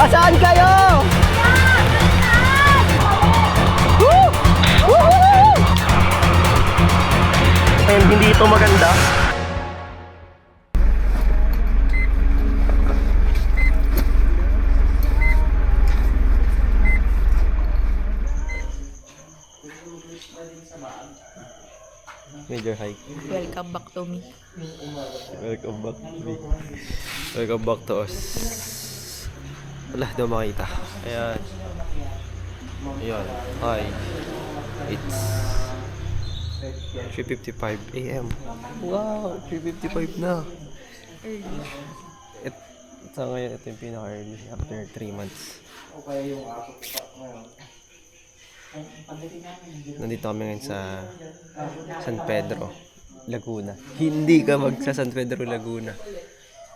Asaan kayo? Woo! Woo! And hindi ito maganda. Major hike. Welcome back to me. Welcome back to me. Welcome back to us. Wala daw makita. Ayan. Ayan. Hi. It's 3:55 AM. Wow! 3:55 na. Sa ngayon, ito yung pinaka-early after 3 months. Nandito kami ngayon sa San Pedro, Laguna. Hindi ka magsa San Pedro, Laguna.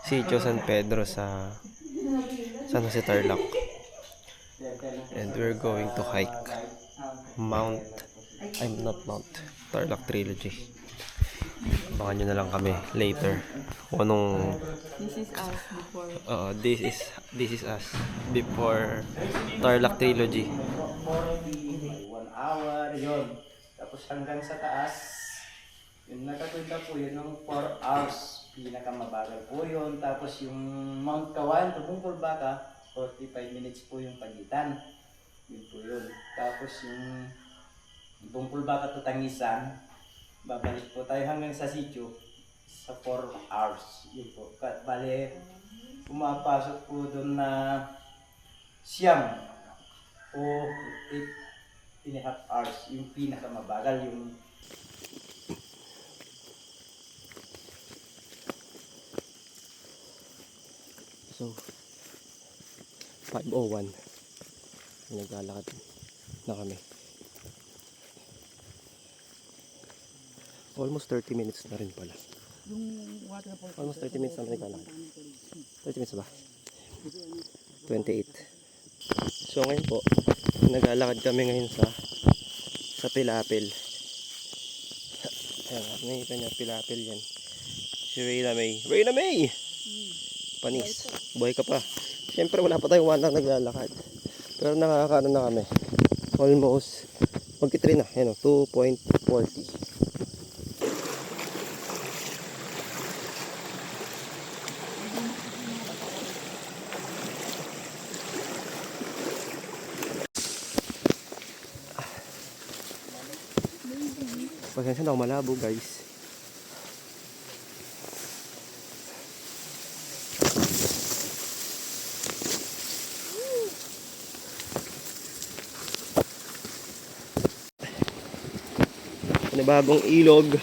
Sitio San Pedro sa San Jose, Tarlac. And we're going to hike Tarlac Trilogy. Abangan nyo na lang kami later kung anong this is us before Tarlac Trilogy. 1 hour, yun. Tapos hanggang sa taas, yung nakakwenta po yun ng 4 hours. Pinakamabagal po yun. Tapos yung Mount Kawan, Tubungkol Baka, 45 minutes po yung pagitan. Yun po yun. Tapos yung Bungkol Baka to Tangisan, babalik po tayo hanggang sa sitio sa 4 hours. Yun po. Bale, pumapasok po doon na siyam o 8.5 hours. Yung pinakamabagal, yung So 5:01 naglalakad na kami. Almost 30 minutes na rin pala. Almost 30 minutes na naglalakad. 30 minutes ba? 28. So ngayon po, naglalakad kami ngayon sa Pilapil. Ayan, nakikita niya Pilapil yan. Si Reyna May. Reyna May! Panis. Buhay ka pa. Siyempre wala pa tayong walang naglalakad. Pero nakakaano na kami. Almost magki-3 na. Ayan o, 2.40. Pasensya na ako, malabo guys. Panibagong ilog.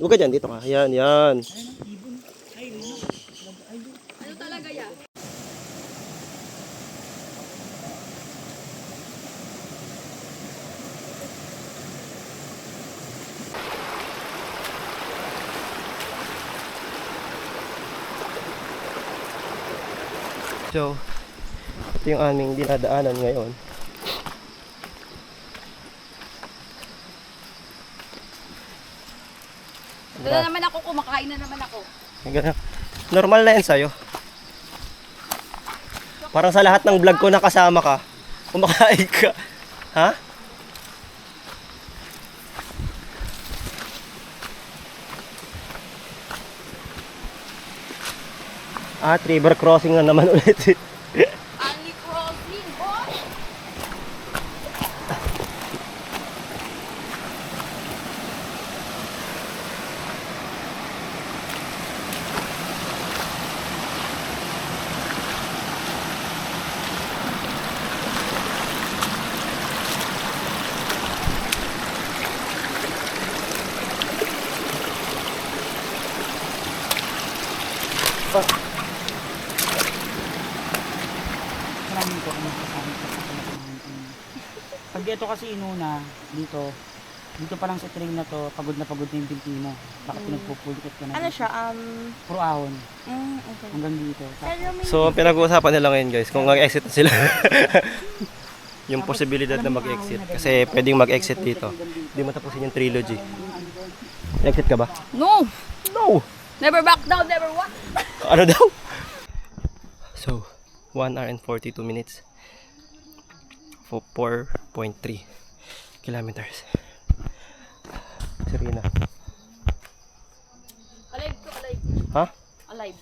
Huwag ka dyan, dito ka. Yan, yan. Ano talaga yan? So, ito yung aming dinadaanan ngayon. Ito na naman ako, kumakain na naman ako. Normal na yan sa'yo. Parang sa lahat ng vlog ko nakasama ka, kumakain ka. Ha? River crossing na naman ulit. Only crossing, boy! Maraming ko kung masasabi ko sa pag ito kasi inuna dito pa lang sa train na to, pagod na yung binti mo. Bakit pinagpupulikot ka na? Ano siya? Puro ahon. Okay. Hanggang dito. So, pinag-uusapan nila ngayon guys, kung mag-exit na sila. yung posibilidad na mag-exit. Kasi pwedeng mag-exit dito. Hindi matapusin yung trilogy. Exit ka ba? No! No! Never back down, never what? Ano daw? So, 1 hour and 42 minutes. 4.3 kilometers. Serena. Alive to, alive. Ha? Alive.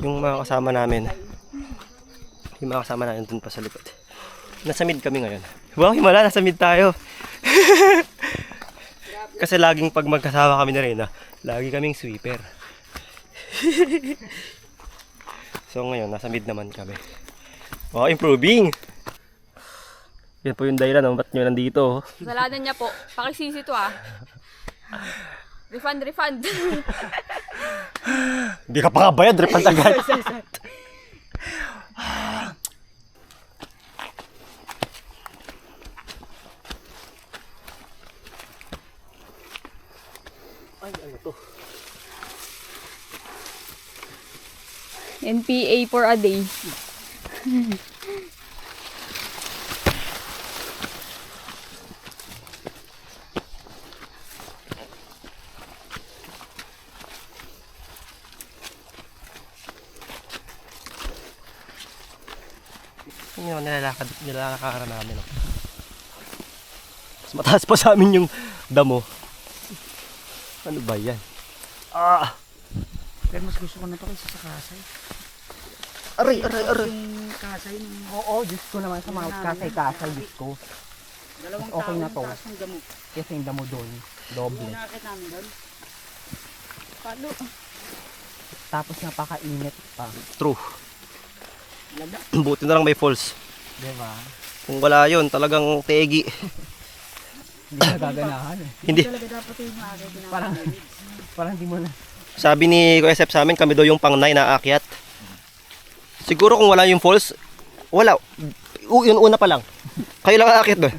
Yung mga kasama namin. Yung mga kasama namin dun pa sa likod. Nasa mid kami ngayon. Wow, himala, nasa mid tayo. Kasi laging pag magkasama kami na rin, lagi kaming sweeper. So ngayon, nasa mid naman kami. Wow, improving! Yan po yung dahilan, ba't nyo nandito? Kasalanan niya po. Pakisisi to ah. Refund, refund. Hindi ka pa nga bayad, refund agad. Ay, ano to? NPA for a day. Yun yung nilalakaran namin. Mas mataas pa sa amin yung damo. Ano ba yan? Ah! Pero mas gusto ko na to kaysa sa Kasay. Aray, aray, aray! Yung Kasay, Oo, Diyos ko naman sa mga kasay-kasay, Diyos ko. dalawang Okay na to. taas ng damo. Kasi yung damo doon, doble. Nakakit namin doon. Palo. Tapos napakainit pa. True. Laga. Buti na lang may falls. Diba? Kung wala yun, talagang tegi. Hindi na gaganahan eh. Hindi. Talaga dapat yung maaga Parang di mo na. Sabi ni Kuya Sep sa amin, kami daw yung pang 9 na aakyat. Siguro kung wala yung falls, wala. Yun una pa lang. Kayo lang aakyat doon.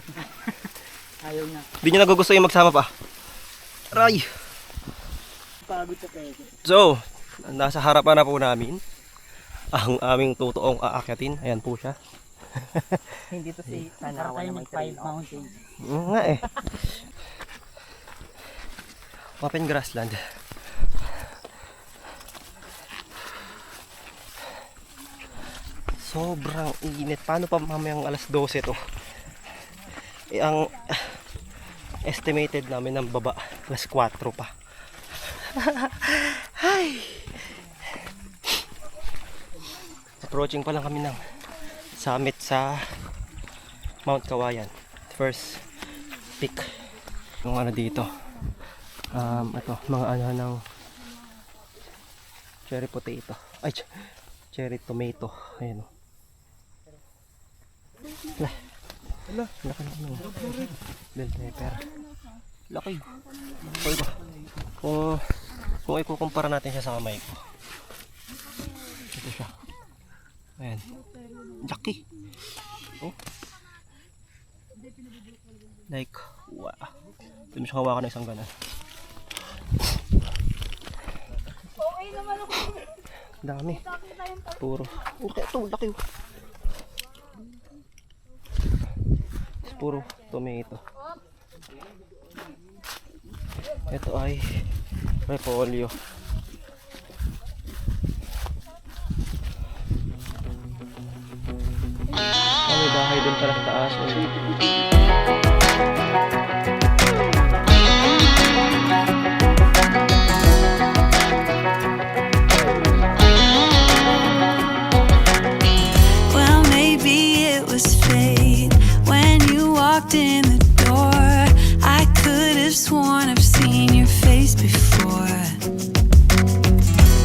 Ayaw niya. Hindi nyo nagugusto yung magsama pa. Aray! Pagod sa pwede. So, nasa harapan na po namin ang aming totoong aakyatin. Ayan po siya. Hindi to si Para tayo mag-5 mountains. Nga eh. Open grassland. Sobrang init. Paano pa mamayang alas 12 to? Eh, ang estimated namin ng baba, alas 4 pa. Ay! Approaching pa lang kami ng summit sa Mount Kawayan. First peak. Yung ano dito. Ito, mga ano ng cherry potato. Ay, cherry tomato. Ayan o. Laki na ano. Bell pepper. Laki. Okay ba? Kung ikukumpara natin siya sa kamay ko. Ito siya. Ayan. Laki. Oh. Like, wow. Ito mo siya hawakan ng isang ganan. Okay naman ako. Dami. Puro. Okay, ito. Laki. Puro tomato. Ito ay repolyo. May bahay din pala sa taas. Well, maybe it was fate when you walked in the door. I could have sworn I've seen your face before.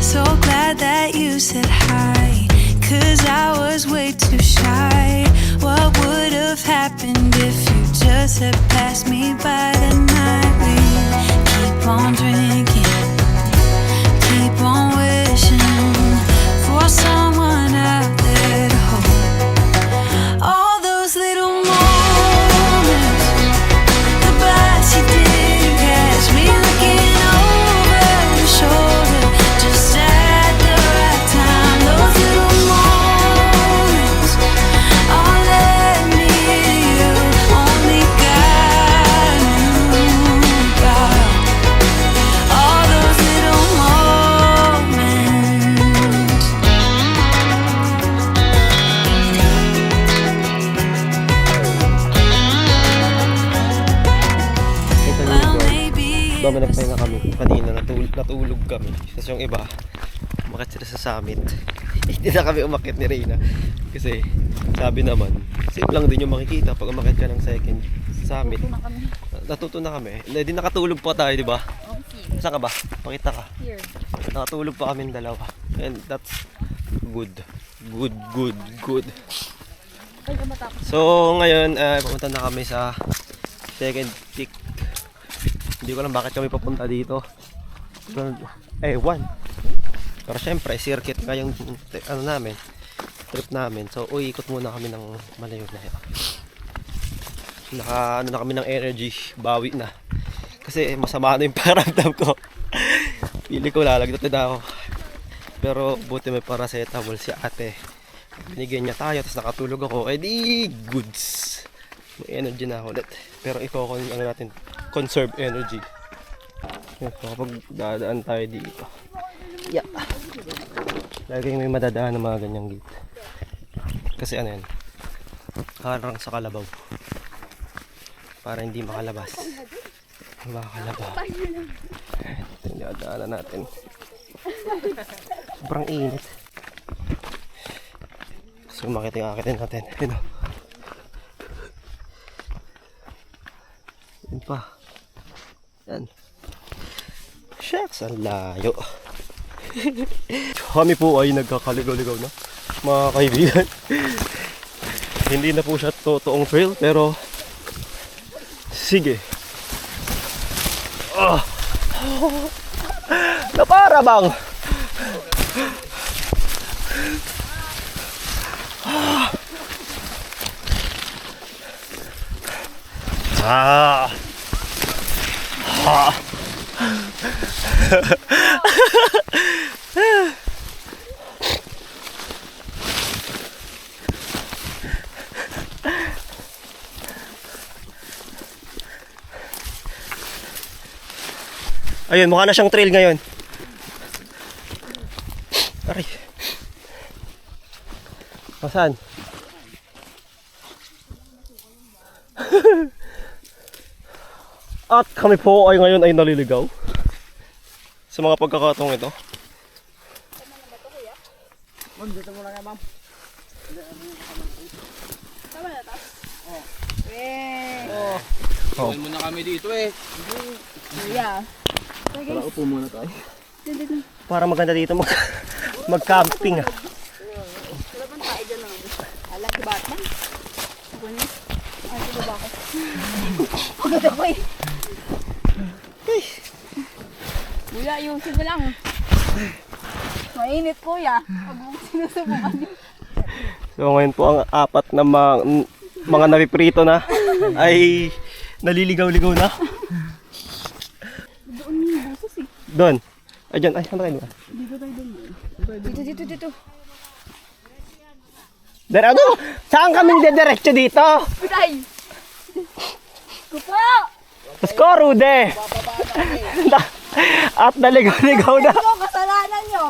So glad that you said hi, 'cause I was way too shy. What would have happened if you just had passed me by the night? We keep on drinking, keep on wishing for someone out there to hold. All those little moments, the bites you didn't catch me looking over your shoulder, just at the right time. Those little moments, I'll never kami, nagpahinga kami. Kanina natulog kami. Kasi yung iba, umakit sila sa summit. Hindi na kami umakit ni Reyna. Kasi sabi naman, same lang din yung makikita pag umakit ka ng second summit. Natuto na kami. Hindi nakatulog pa tayo, di ba? Saan ka ba? Pakita ka. Here. Nakatulog pa kami dalawa. And that's good. Good. Ay, matapos. So ngayon, pupunta na kami sa second peak. Hindi ko lang bakit kami papunta dito. Ewan. Pero syempre, circuit nga yung ano namin, trip namin. So, ikot muna kami ng malayo na yun. Ano na kami ng energy, bawi na. Kasi masama na yung pakiramdam ko. Pili ko lalagdat na ako. Pero buti may paracetamol si ate. Binigyan niya tayo, tapos nakatulog ako. Eh di, goods. May energy na ako ulit. Pero ano natin, conserve energy. Kapag dadaan tayo dito. Yeah. Lagi may madadaan ng mga ganyang gate. Kasi ano yan, harang sa kalabaw. Para hindi makalabas. Makakalabaw. Ito yung dadaanan natin. Sobrang init. So akitin natin. Yun o. Yun pa. Yan. Shucks, ang layo. Kami po ay nagkakaligaw-ligaw na, mga kaibigan. Hindi na po siya totoong trail, pero sige. Na para bang ayun, mukha na siyang trail ngayon. Aray. Saan? At kami po ay ngayon ay naliligaw sa mga pagkakataong ito. Dito mo lang yan, ma'am. Tama na to? Oh. Muna kami dito eh. Yeah. Tara, upo muna tayo. Para maganda dito mag-camping. Wala bang tayo dyan lang? Ala, si Batman? Ako niya? Ay, si ba ako? Pagod ako eh. Kuya, ayusin mo lang. Mainit kuya. Pag sinusubukan niyo. So ngayon po ang apat na mga napiprito na ay naliligaw-ligaw na. Doon yung busos eh. Doon. Ay dyan. Ay, saan tayo doon? Dito tayo doon. Dito. Ano? Saan kaming dediretso dito? Pitay! Kupo! Pasko, Rude! At naligaw-ligaw na. Ano kasalanan nyo?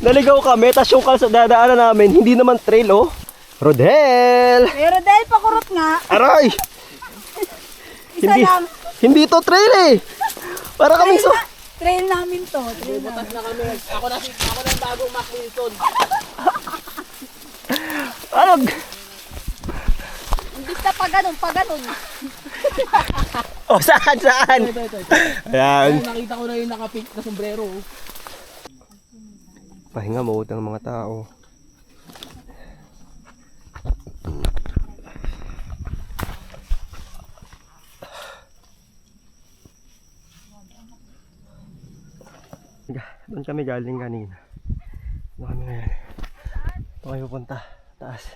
Naligaw kami, tas yung dadaanan namin, hindi naman trail, oh. Rodel! Pero dahil pakurot nga, Aray! isa lang. Hindi to trail eh! Para kaming Trail namin to. Trail namin. Na kami. Ako na yung bagong Mac Wilson. Ano? Hindi na pa ganun. Oh, saan? Ito. Ayan. Nakita ko na yung nakapink na sombrero. Pahinga mode ng mga tao. Doon kami galing kanina. Doon kami ngayon. Doon kami pupunta. Taas.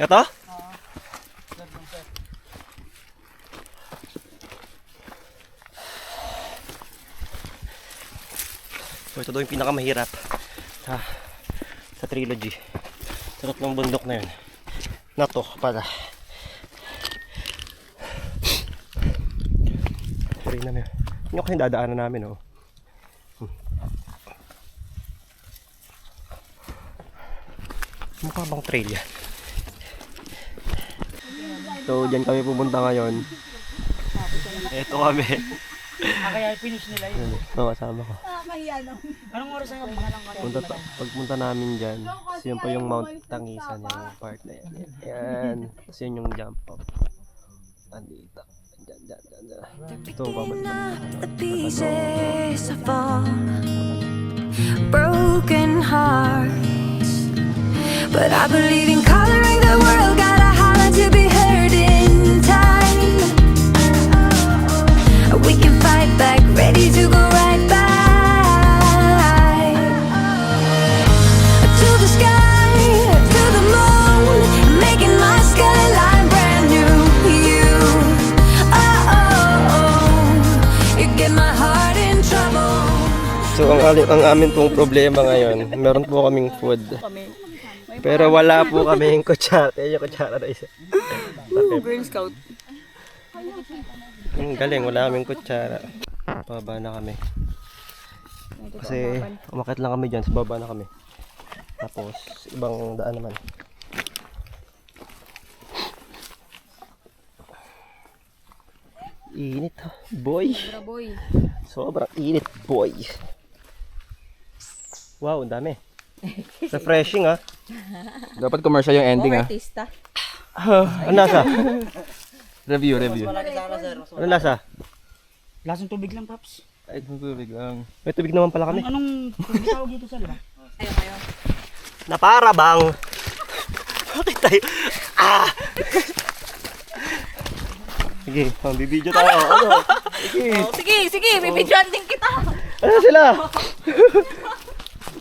Ito? So ito daw yung pinakamahirap sa trilogy. Sa tatlong bundok na yun. Na to pala. Sorry na Yung kasi dadaanan namin, oh. Mukha bang trail yan? So, dyan kami pupunta ngayon. Eto kami. Kaya finish nila yun. Oo, kasama ko. Nakakahiya no. Anong oras na nga lang Pagpunta namin dyan, kasi yun pa yung Mount Tangisan, yung part na yan. Yan. Kasi yun yung jump off. Andito. Dyan. Ito, babalik Up the pieces of all broken hearts, but I believe in coloring the world. Gotta holler to be heard in time. We can fight back, ready to go right back to the sky, to the moon, making my skyline brand new. You, you get my heart in trouble. So, ang amin pong problema ngayon, meron po kaming food. Pero wala po kaming kutsara. Yung kutsara na isa. Girl Scout. Galing, wala kaming kutsara. Pababa na kami. Kasi umakit lang kami dyan, sa baba na kami. Tapos, ibang daan naman. Init ha, boy. Boy. Sobrang init, boy. Wow, ang dami. Refreshing ha. Dapat commercial yung ending ah. Artista. Ano lasa? Review. Ano lasa? Lasang tubig lang, Paps. Ay, tubig ang... May tubig naman pala kami. Anong tubig tawag dito sa liba? Kayo. Na para bang bakit tayo sige, bibidyo tayo. Ano? Sige, bibidyoan din kita. Ano sila?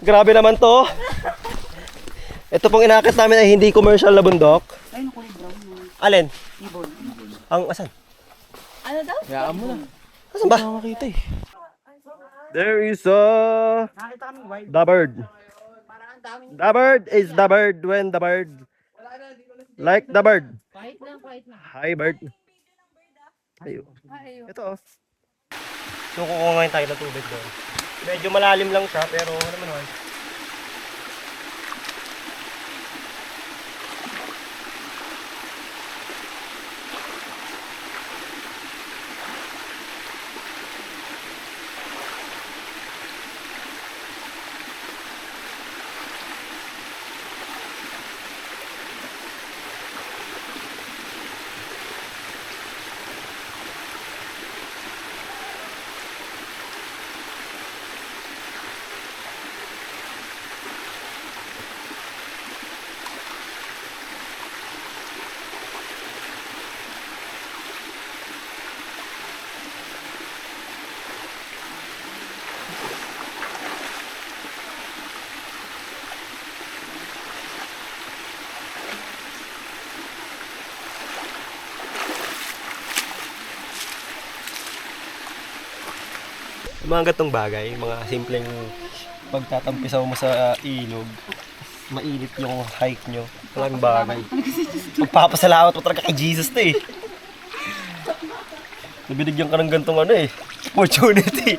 Grabe naman to. Ito pong inakit namin ay hindi commercial na bundok. Ay, nakulay brown. Alin? Ibon. Ang asan? Ano daw? Hayaan mo na. Asan ba? Makakita eh. There is a Nakita kami wild. the bird. The bird is the bird when the bird like the bird. Kahit lang. Hi bird. Ayo. Ito oh. So kukuha ngayon tayo ng tubig doon. Medyo malalim lang siya pero ano naman. Mga gatong bagay, mga simpleng pagtatampisaw mo sa ilog, mainit yung hike nyo, walang bagay. Magpapasalamat mo talaga kay Jesus to eh. Nabinigyan ka ng gantong ano eh, opportunity.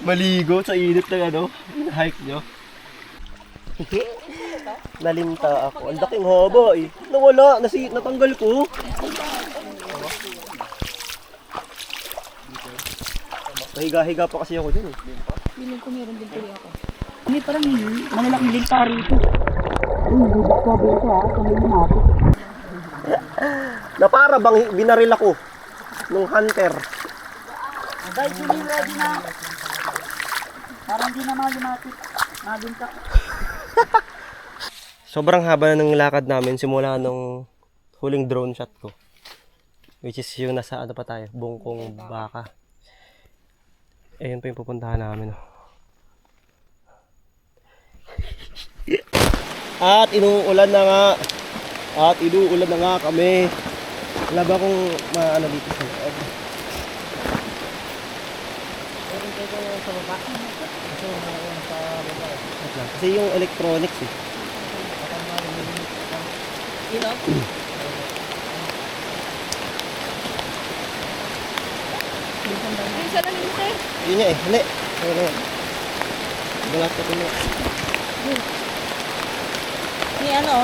Maligo sa init ng ano, hike nyo. Nalinta ako, ang daking haba eh. Nawala, natanggal ko. Nahiga-higa pa kasi ako dyan eh. Piling ko meron din tuloy ako. Hindi parang malalaking lingka rito. Ay, nagdidiscover ito ha. Kamay mo natin. Na para bang binaril ako nung hunter. Guys, hindi ready na. Parang hindi na lumapit. Naging Sobrang haba na ng lakad namin simula nung huling drone shot ko. Which is yung nasa ano pa tayo, Bungkong Baka. Ayun pa yung pupuntahan namin. At inuulan na nga. At inuulan na nga kami. Wala ba kung maano dito sa loob? Kasi yung electronics eh. Minsan daw na salamin mo, te. Yun niya eh. Hindi. Ayun na yan. Balat ko niya. Ni ano?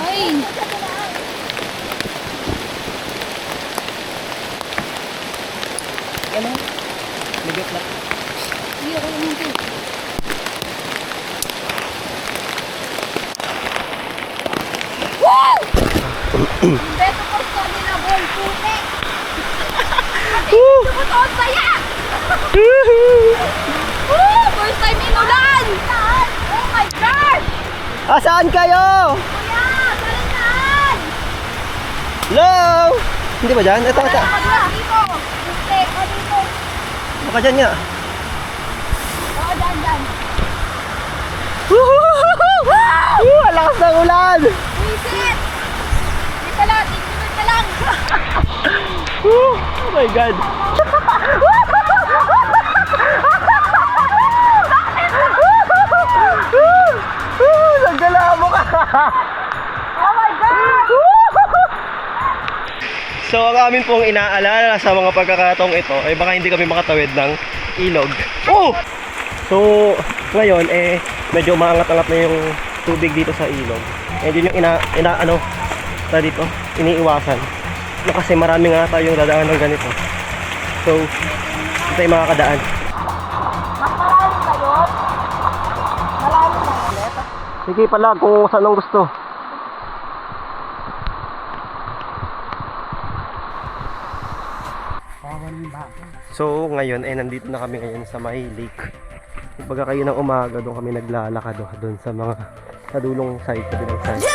Ay! Ano? Ligat lang. Hindi ako naman, te. Wow! Beto ko sa nila, bol, puti! Ito ko to, ang saya! Woo! First time inulan! Oh my gosh! Saan kayo? Kuya! Saan? Hello? Hindi ba dyan? Ito, ito. Dito! Puti! Dito! Baka dyan nga. Oo, dyan. Ang lakas ng ulan! Visit! Dito lang, tingin ka lang! Oh my God! Naggala mo ka! Oh my God! So ang amin pong inaalala sa mga pagkakataong ito ay baka hindi kami makatawid ng ilog. Oh! So ngayon medyo maangat-angat na yung tubig dito sa ilog. And yun yung dito, iniiwasan. No, kasi marami nga tayong dadaan ng ganito. So, ito yung mga kadaan. Mas malalim kayo? Malalim na ulit? Sige pala kung saan ang gusto. So, ngayon nandito na kami ngayon sa may lake. Pagka kayo ng umaga, doon kami naglalakad doon sa mga sa dulong side, kabilang side.